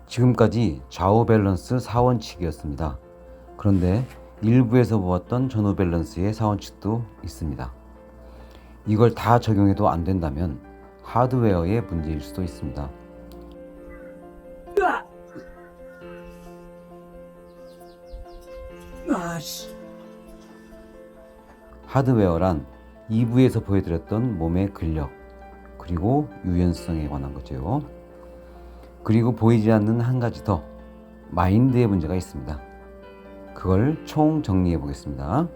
지금까지 좌우 밸런스 4원칙이었습니다. 그런데 일부에서 보았던 전후 밸런스의 4원칙도 있습니다. 이걸 다 적용해도 안 된다면 하드웨어의 문제일 수도 있습니다. 하드웨어란 2부에서 보여드렸던 몸의 근력 그리고 유연성에 관한 거죠. 그리고 보이지 않는 한 가지 더, 마인드의 문제가 있습니다. 그걸 총 정리해 보겠습니다.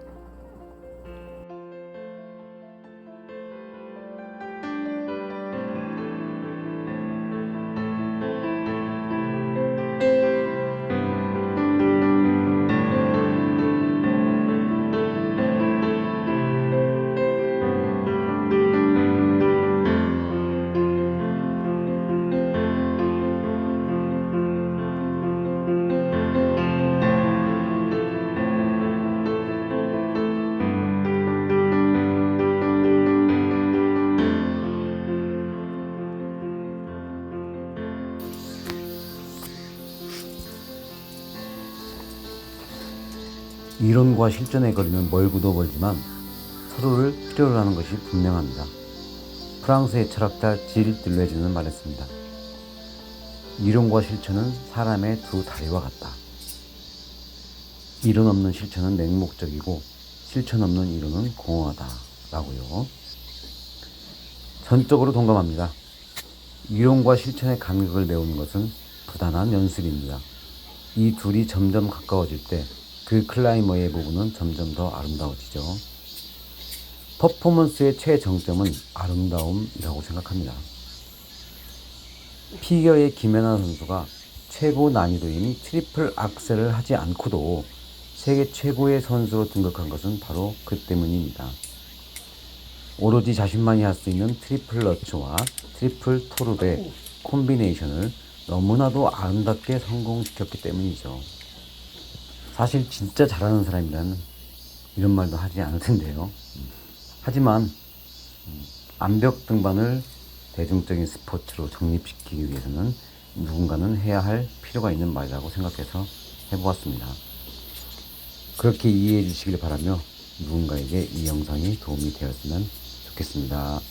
이론과 실전의 거리는 멀고도 멀지만 서로를 필요로 하는 것이 분명합니다. 프랑스의 철학자 질 들레즈는 말했습니다. 이론과 실천은 사람의 두 다리와 같다. 이론 없는 실천은 맹목적이고 실천 없는 이론은 공허하다 라고요. 전적으로 동감합니다. 이론과 실천의 간격을 메우는 것은 부단한 연습입니다. 이 둘이 점점 가까워질 때 그 클라이머의 부분은 점점 더 아름다워지죠. 퍼포먼스의 최정점은 아름다움이라고 생각합니다. 피겨의 김연아 선수가 최고 난이도인 트리플 악셀을 하지 않고도 세계 최고의 선수로 등극한 것은 바로 그 때문입니다. 오로지 자신만이 할 수 있는 트리플 러츠와 트리플 토르의 콤비네이션을 너무나도 아름답게 성공시켰기 때문이죠. 사실 진짜 잘하는 사람이란 이런 말도 하지 않을 텐데요. 하지만 암벽 등반을 대중적인 스포츠로 정립시키기 위해서는 누군가는 해야 할 필요가 있는 말이라고 생각해서 해보았습니다. 그렇게 이해해 주시길 바라며 누군가에게 이 영상이 도움이 되었으면 좋겠습니다.